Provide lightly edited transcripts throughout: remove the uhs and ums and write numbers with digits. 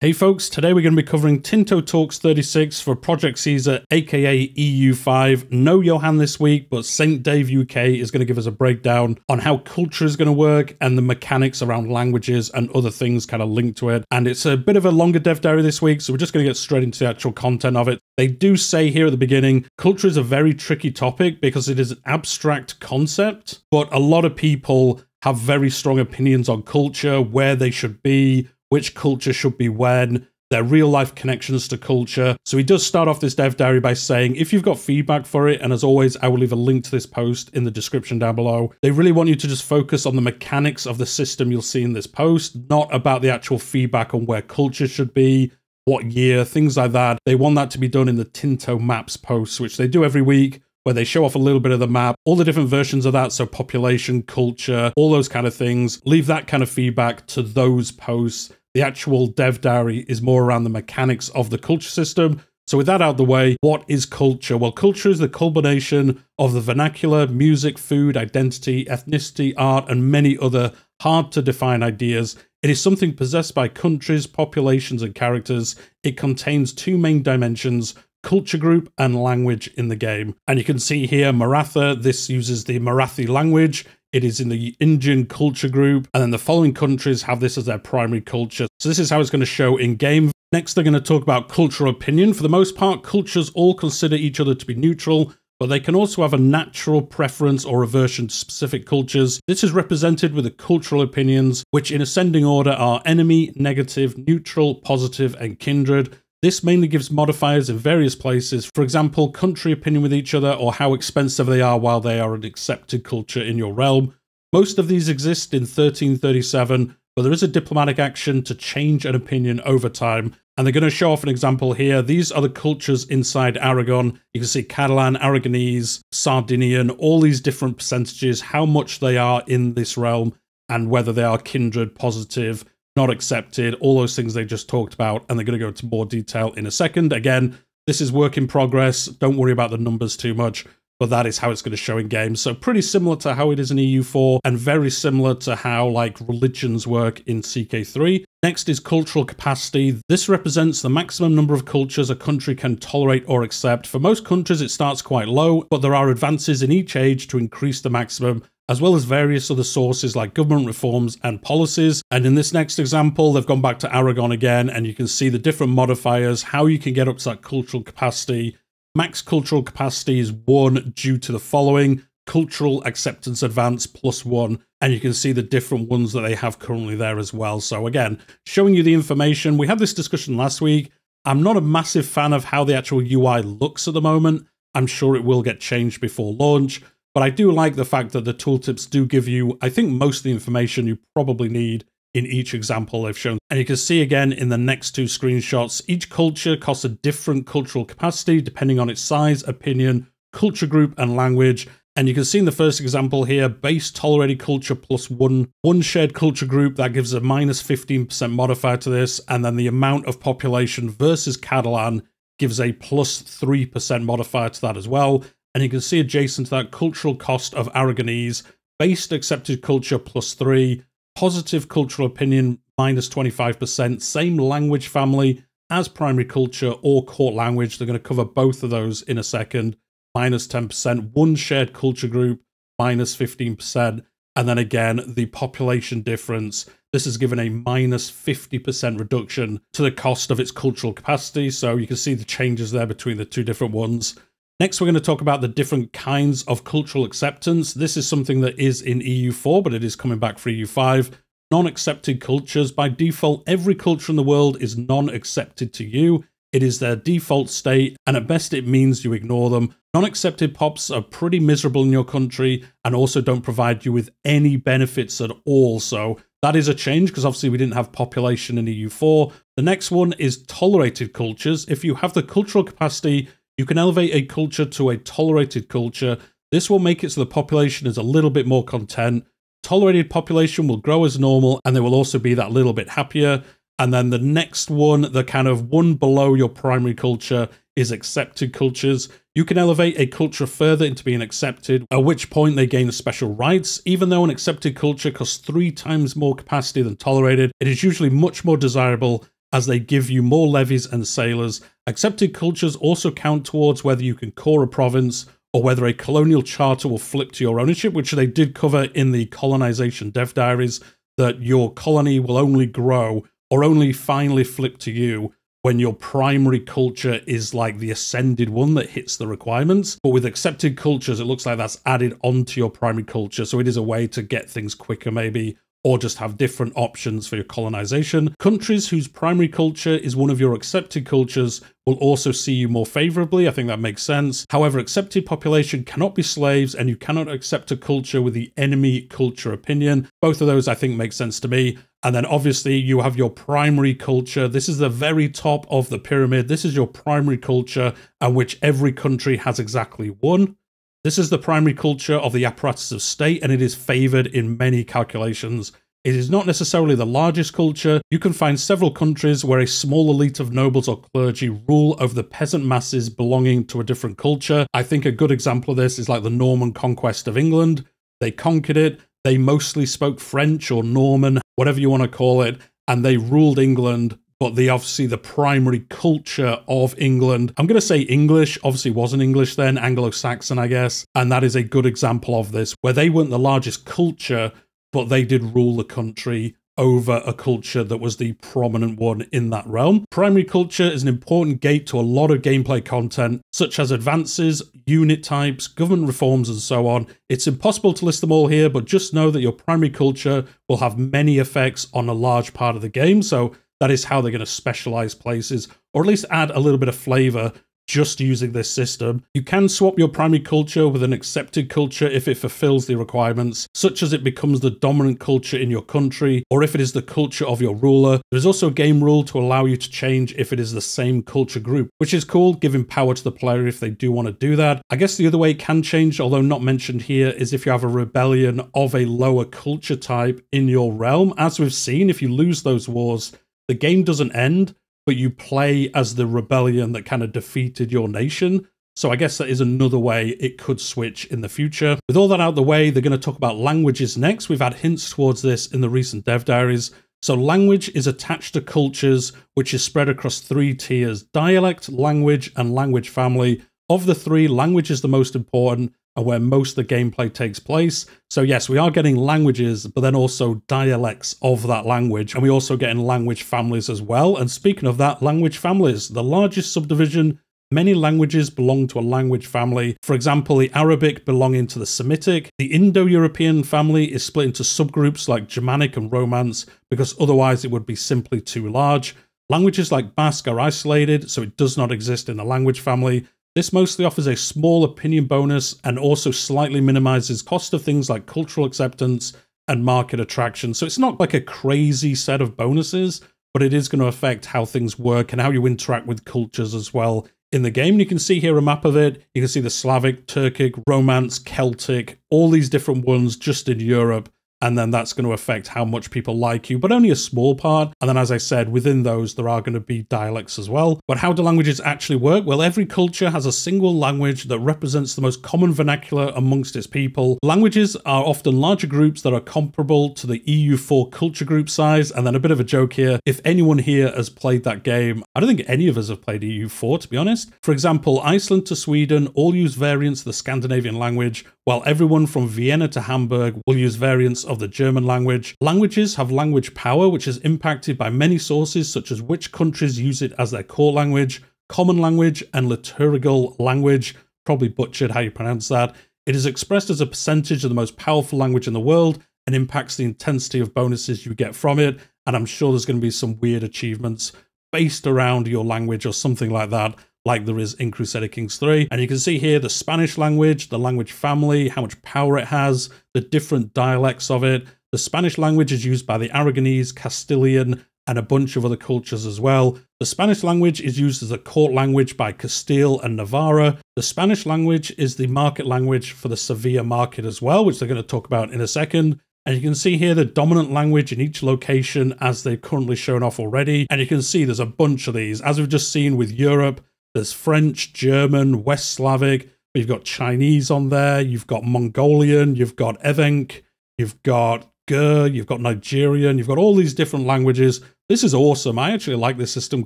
Hey folks, today we're going to be covering Tinto Talks 36 for Project Caesar, aka EU5. No Johan this week, but St. Dave UK is going to give us a breakdown on how culture is going to work and the mechanics around languages and other things kind of linked to it. And it's a bit of a longer dev diary this week, so we're just going to get straight into the actual content of it. They do say here at the beginning, culture is a very tricky topic because it is an abstract concept, but a lot of people have very strong opinions on culture, where they should be, which culture should be when, their real life connections to culture. So he does start off this dev diary by saying, if you've got feedback for it, and as always, I will leave a link to this post in the description down below. They really want you to just focus on the mechanics of the system you'll see in this post, not about the actual feedback on where culture should be, what year, things like that. They want that to be done in the Tinto Maps posts, which they do every week, where they show off a little bit of the map, all the different versions of that, so population, culture, all those kind of things. Leave that kind of feedback to those posts. The actual dev diary is more around the mechanics of the culture system. So with that out of the way, what is culture? Well, culture is the culmination of the vernacular, music, food, identity, ethnicity, art, and many other hard to define ideas. It is something possessed by countries, populations, and characters. It contains two main dimensions: culture group and language in the game. And you can see here Maratha, this uses the Marathi language. It is in the Indian culture group, and then the following countries have this as their primary culture. So this is how it's going to show in game. Next, they're going to talk about cultural opinion. For the most part, cultures all consider each other to be neutral, but they can also have a natural preference or aversion to specific cultures. This is represented with the cultural opinions, which in ascending order are enemy, negative, neutral, positive, and kindred. This mainly gives modifiers in various places, for example, country opinion with each other or how expensive they are while they are an accepted culture in your realm. Most of these exist in 1337, but there is a diplomatic action to change an opinion over time. And they're going to show off an example here. These are the cultures inside Aragon. You can see Catalan, Aragonese, Sardinian, all these different percentages, how much they are in this realm, and whether they are kindred, positive, not accepted, all those things they just talked about, and they're going to go into more detail in a second. Again, this is work in progress. Don't worry about the numbers too much, but that is how it's going to show in game. So pretty similar to how it is in EU4, and very similar to how like religions work in CK3. Next is cultural capacity. This represents the maximum number of cultures a country can tolerate or accept. For most countries, it starts quite low, but there are advances in each age to increase the maximum, as well as various other sources like government reforms and policies. And in this next example, they've gone back to Aragon again, and you can see the different modifiers, how you can get up to that cultural capacity. Max cultural capacity is 1 due to the following: cultural acceptance advance +1, and you can see the different ones that they have currently there as well. So again, showing you the information. We had this discussion last week. I'm not a massive fan of how the actual UI looks at the moment. I'm sure it will get changed before launch, but I do like the fact that the tooltips do give you, I think, most of the information you probably need in each example they've shown. And you can see again in the next two screenshots, each culture costs a different cultural capacity depending on its size, opinion, culture group, and language. And you can see in the first example here, base tolerated culture +1, one shared culture group, that gives a -15% modifier to this. And then the amount of population versus Catalan gives a +3% modifier to that as well. And you can see adjacent to that, cultural cost of Aragonese, based accepted culture +3, positive cultural opinion -25%, same language family as primary culture or court language. They're going to cover both of those in a second. -10%, one shared culture group, -15%. And then again, the population difference. This is given a -50% reduction to the cost of its cultural capacity. So you can see the changes there between the two different ones. Next, we're going to talk about the different kinds of cultural acceptance. This is something that is in EU4, but it is coming back for EU5. Non-accepted cultures. By default, every culture in the world is non-accepted to you. It is their default state, and at best it means you ignore them. Non-accepted pops are pretty miserable in your country and also don't provide you with any benefits at all. So that is a change because obviously we didn't have population in EU4. The next one is tolerated cultures. If you have the cultural capacity, you can elevate a culture to a tolerated culture. This will make it so the population is a little bit more content. Tolerated population will grow as normal, and they will also be that little bit happier. And then the next one, the kind of one below your primary culture, is accepted cultures. You can elevate a culture further into being accepted, at which point they gain special rights. Even though an accepted culture costs 3 times more capacity than tolerated, it is usually much more desirable as they give you more levies and sailors. Accepted cultures also count towards whether you can core a province or whether a colonial charter will flip to your ownership, which they did cover in the colonization dev diaries, that your colony will only grow or only finally flip to you when your primary culture is like the ascended one that hits the requirements. But with accepted cultures, it looks like that's added onto your primary culture. So it is a way to get things quicker maybe, or just have different options for your colonization. Countries whose primary culture is one of your accepted cultures will also see you more favorably. I think that makes sense. However, accepted population cannot be slaves, and you cannot accept a culture with the enemy culture opinion. Both of those I think make sense to me. And then obviously you have your primary culture. This is the very top of the pyramid. This is your primary culture, and which every country has exactly one. This is the primary culture of the apparatus of state, and it is favored in many calculations. It is not necessarily the largest culture. You can find several countries where a small elite of nobles or clergy rule over the peasant masses belonging to a different culture. I think a good example of this is like the Norman conquest of England. They conquered it. They mostly spoke French or Norman, whatever you want to call it, and they ruled England. But obviously the primary culture of England, I'm going to say English, obviously wasn't English then, Anglo-Saxon, I guess. And that is a good example of this, where they weren't the largest culture, but they did rule the country over a culture that was the prominent one in that realm. Primary culture is an important gate to a lot of gameplay content, such as advances, unit types, government reforms, and so on. It's impossible to list them all here, but just know that your primary culture will have many effects on a large part of the game. So that is how they're going to specialize places, or at least add a little bit of flavor just using this system. You can swap your primary culture with an accepted culture if it fulfills the requirements, such as it becomes the dominant culture in your country, or if it is the culture of your ruler. There is also a game rule to allow you to change if it is the same culture group, which is cool, giving power to the player if they do want to do that. I guess the other way it can change, although not mentioned here, is if you have a rebellion of a lower culture type in your realm. As we've seen, if you lose those wars, the game doesn't end, but you play as the rebellion that kind of defeated your nation. So I guess that is another way it could switch in the future. With all that out of the way, they're going to talk about languages next. We've had hints towards this in the recent dev diaries. So language is attached to cultures, which is spread across 3 tiers: dialect, language, and language family. Of the 3, language is the most important and where most of the gameplay takes place. So yes, we are getting languages, but then also dialects of that language. And we also get in language families as well. And speaking of that, language families, the largest subdivision, many languages belong to a language family. For example, the Arabic belonging to the Semitic. The Indo-European family is split into subgroups like Germanic and Romance, because otherwise it would be simply too large. Languages like Basque are isolated, so it does not exist in the language family. This mostly offers a small opinion bonus and also slightly minimizes cost of things like cultural acceptance and market attraction. So it's not like a crazy set of bonuses, but it is going to affect how things work and how you interact with cultures as well in the game. You can see here a map of it. You can see the Slavic, Turkic, Romance, Celtic, all these different ones just in Europe. And then that's going to affect how much people like you, but only a small part. And then, as I said, within those, there are going to be dialects as well. But how do languages actually work? Well, every culture has a single language that represents the most common vernacular amongst its people. Languages are often larger groups that are comparable to the EU4 culture group size. And then a bit of a joke here. If anyone here has played that game, I don't think any of us have played EU4, to be honest. For example, Iceland to Sweden all use variants of the Scandinavian language, while everyone from Vienna to Hamburg will use variants of the German language. Languages have language power, which is impacted by many sources, such as which countries use it as their core language, common language, and liturgical language. Probably butchered how you pronounce that. It is expressed as a percentage of the most powerful language in the world and impacts the intensity of bonuses you get from it. And I'm sure there's going to be some weird achievements based around your language or something like that, like there is in Crusader Kings 3. And you can see here the Spanish language, the language family, how much power it has, the different dialects of it. The Spanish language is used by the Aragonese, Castilian, and a bunch of other cultures as well. The Spanish language is used as a court language by Castile and Navarra. The Spanish language is the market language for the Sevilla market as well, which they're going to talk about in a second. And you can see here the dominant language in each location as they've currently shown off already. And you can see there's a bunch of these. As we've just seen with Europe, there's French, German, West Slavic, you've got Chinese on there, you've got Mongolian, you've got Evenk, you've got Gur, you've got Nigerian, you've got all these different languages This is awesome. I actually like this system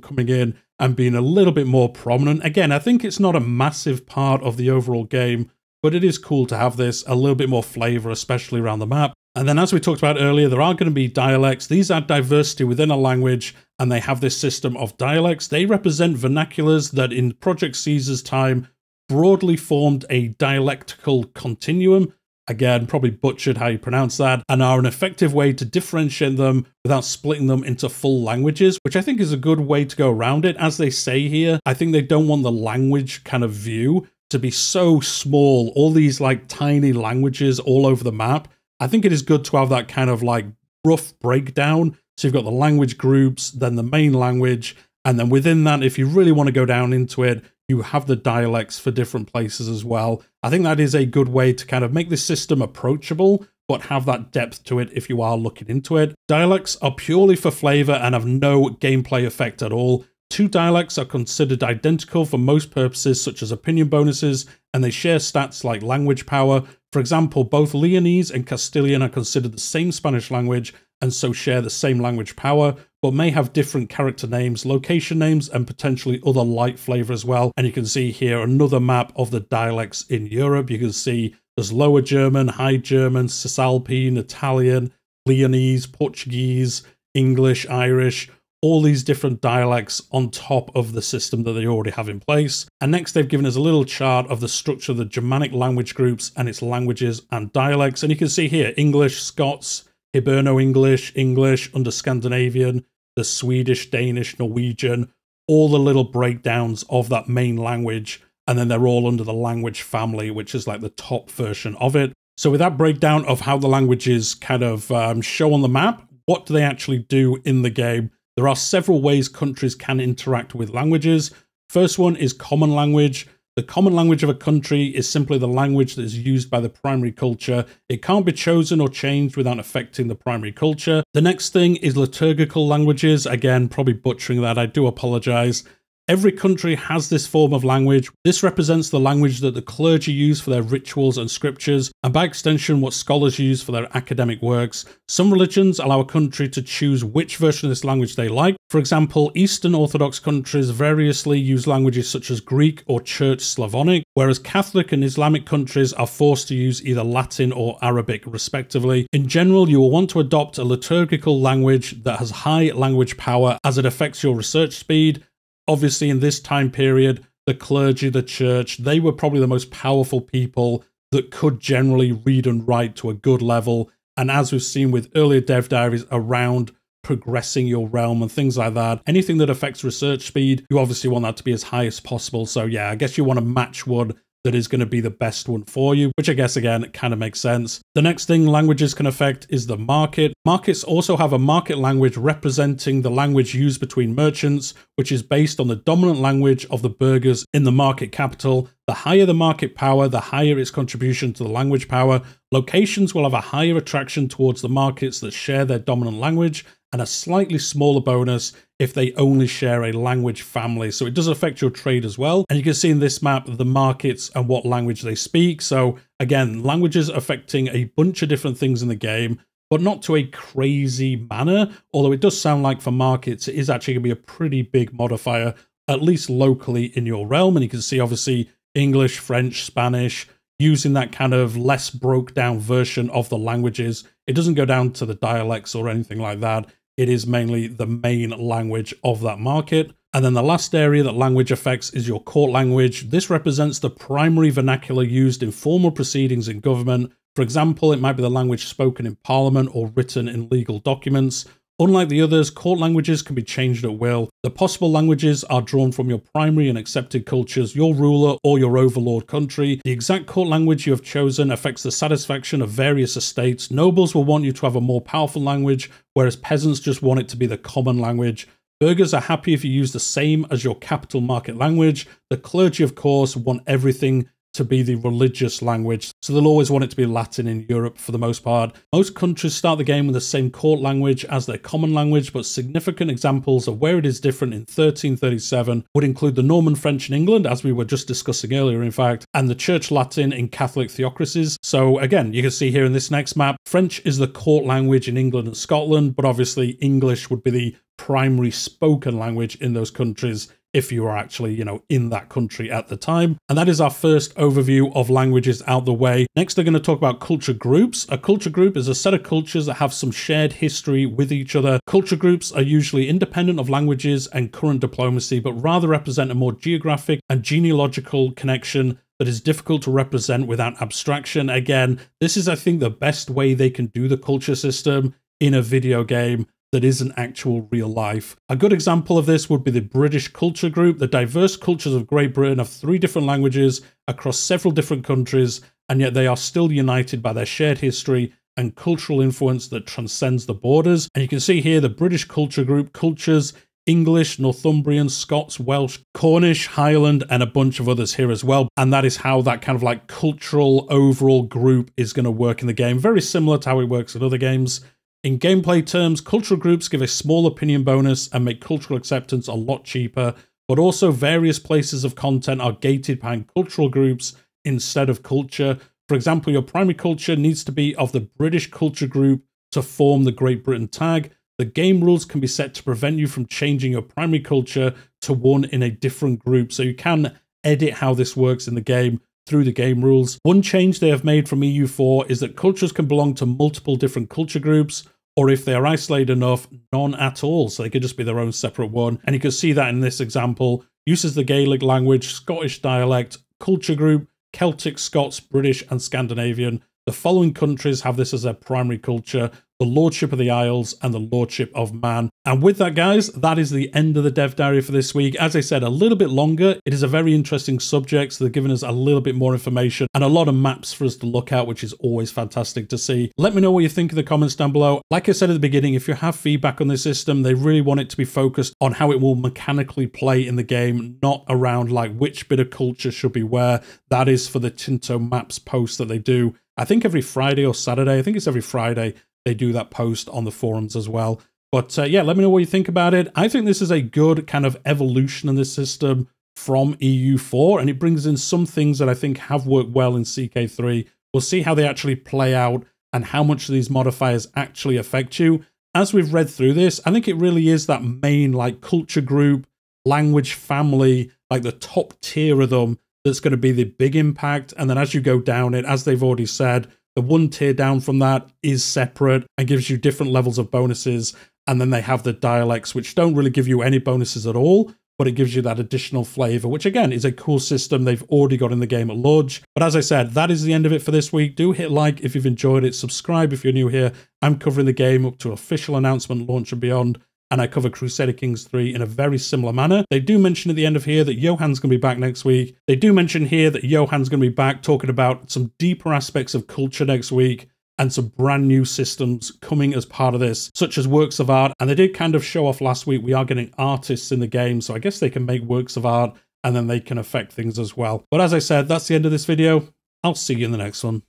coming in and being a little bit more prominent. Again, I think it's not a massive part of the overall game, but it is cool to have this, a little bit more flavor, especially around the map. And then as we talked about earlier, there are going to be dialects. These are diversity within a language, and they have this system of dialects. They represent vernaculars that in Project Caesar's time broadly formed a dialectical continuum. Again, probably butchered how you pronounce that, and are an effective way to differentiate them without splitting them into full languages, which I think is a good way to go around it. As they say here, I think they don't want the language kind of view to be so small, all these like tiny languages all over the map. I think it is good to have that kind of like rough breakdown. So you've got the language groups, then the main language, and then within that, if you really want to go down into it, you have the dialects for different places as well. I think that is a good way to kind of make this system approachable, but have that depth to it if you are looking into it. Dialects are purely for flavor and have no gameplay effect at all. Two dialects are considered identical for most purposes, such as opinion bonuses, and they share stats like language power. For example, both Leonese and Castilian are considered the same Spanish language, and so share the same language power, but may have different character names, location names, and potentially other light flavor as well. And you can see here another map of the dialects in Europe. You can see there's Lower German, High German, Cisalpine, Italian, Leonese, Portuguese, English, Irish, all these different dialects on top of the system that they already have in place. And next they've given us a little chart of the structure of the Germanic language groups and its languages and dialects. And you can see here English, Scots, Hiberno-English, English, under Scandinavian, the Swedish, Danish, Norwegian, all the little breakdowns of that main language. And then they're all under the language family, which is like the top version of it. So with that breakdown of how the languages kind of show on the map, what do they actually do in the game? There are several ways countries can interact with languages. First one is common language. The common language of a country is simply the language that is used by the primary culture. It can't be chosen or changed without affecting the primary culture. The next thing is liturgical languages. Again, probably butchering that. I do apologize. Every country has this form of language. This represents the language that the clergy use for their rituals and scriptures, and by extension, what scholars use for their academic works. Some religions allow a country to choose which version of this language they like. For example, Eastern Orthodox countries variously use languages such as Greek or Church Slavonic, whereas Catholic and Islamic countries are forced to use either Latin or Arabic, respectively. In general, you will want to adopt a liturgical language that has high language power as it affects your research speed. Obviously, in this time period, the clergy, the church, they were probably the most powerful people that could generally read and write to a good level. And as we've seen with earlier dev diaries around progressing your realm and things like that, anything that affects research speed, you obviously want that to be as high as possible. So yeah, I guess you want to match one that is going to be the best one for you, which I guess, again, it kind of makes sense. The next thing languages can affect is the market. Markets also have a market language representing the language used between merchants, which is based on the dominant language of the burghers in the market capital. The higher the market power, the higher its contribution to the language power. Locations will have a higher attraction towards the markets that share their dominant language, and a slightly smaller bonus if they only share a language family. So it does affect your trade as well. And you can see in this map the markets and what language they speak. So again, languages affecting a bunch of different things in the game, but not to a crazy manner. Although it does sound like for markets, it is actually going to be a pretty big modifier, at least locally in your realm. And you can see obviously English, French, Spanish, using that kind of less broke down version of the languages. It doesn't go down to the dialects or anything like that. It is mainly the main language of that market. And then the last area that language affects is your court language. This represents the primary vernacular used in formal proceedings in government. For example, it might be the language spoken in parliament or written in legal documents. Unlike the others, court languages can be changed at will. The possible languages are drawn from your primary and accepted cultures, your ruler or your overlord country. The exact court language you have chosen affects the satisfaction of various estates. Nobles will want you to have a more powerful language, whereas peasants just want it to be the common language. Burghers are happy if you use the same as your capital market language. The clergy, of course, want everything to be the religious language, so they'll always want it to be Latin in Europe for the most part. Most countries start the game with the same court language as their common language, but significant examples of where it is different in 1337 would include the Norman French in England, as we were just discussing earlier in fact, and the Church Latin in Catholic theocracies. So again, you can see here in this next map, French is the court language in England and Scotland, but obviously English would be the primary spoken language in those countries if you are actually, in that country at the time. And that is our first overview of languages out the way. Next, we're going to talk about culture groups. A culture group is a set of cultures that have some shared history with each other. Culture groups are usually independent of languages and current diplomacy, but rather represent a more geographic and genealogical connection that is difficult to represent without abstraction. Again, this is, I think, the best way they can do the culture system in a video game that isn't actual real life. A good example of this would be the British culture group. The diverse cultures of Great Britain have 3 different languages across several different countries, and yet they are still united by their shared history and cultural influence that transcends the borders. And you can see here the British culture group cultures English, Northumbrian, Scots, Welsh, Cornish, Highland, and a bunch of others here as well. And that is how that kind of like cultural overall group is going to work in the game. Very similar to how it works in other games. In gameplay terms, cultural groups give a small opinion bonus and make cultural acceptance a lot cheaper, but also various places of content are gated behind cultural groups instead of culture. For example, your primary culture needs to be of the British culture group to form the Great Britain tag. The game rules can be set to prevent you from changing your primary culture to one in a different group, so you can edit how this works in the game through the game rules. One change they have made from EU4 is that cultures can belong to multiple different culture groups, or if they are isolated enough, none at all. So they could just be their own separate one. And you can see that in this example. Uses the Gaelic language, Scottish dialect, culture group, Celtic, Scots, British, and Scandinavian. The following countries have this as their primary culture: the Lordship of the Isles and the Lordship of Man. And with that, guys, that is the end of the dev diary for this week. As I said, a little bit longer. It is a very interesting subject, so they're giving us a little bit more information and a lot of maps for us to look at, which is always fantastic to see. Let me know what you think in the comments down below. Like I said at the beginning, if you have feedback on this system, they really want it to be focused on how it will mechanically play in the game, not around like which bit of culture should be where. That is for the Tinto Maps post that they do. I think every Friday or Saturday. I think it's every Friday they do that post on the forums as well. But yeah, let me know what you think about it. I think this is a good kind of evolution in this system from EU4, and it brings in some things that I think have worked well in CK3. We'll see how they actually play out and how much of these modifiers actually affect you. As we've read through this, I think it really is that main like culture group, language family, like the top tier of them, that's going to be the big impact. And then as you go down it, as they've already said, the one tier down from that is separate and gives you different levels of bonuses. And then they have the dialects, which don't really give you any bonuses at all, but it gives you that additional flavor, which again is a cool system they've already got in the game at launch. But as I said, that is the end of it for this week. Do hit like if you've enjoyed it. Subscribe if you're new here. I'm covering the game up to official announcement, launch and beyond. And I cover Crusader Kings 3 in a very similar manner. They do mention at the end of here that Johan's going to be back next week. They do mention here that Johan's going to be back talking about some deeper aspects of culture next week and some brand new systems coming as part of this, such as works of art. And they did kind of show off last week, we are getting artists in the game, so I guess they can make works of art and then they can affect things as well. But as I said, that's the end of this video. I'll see you in the next one.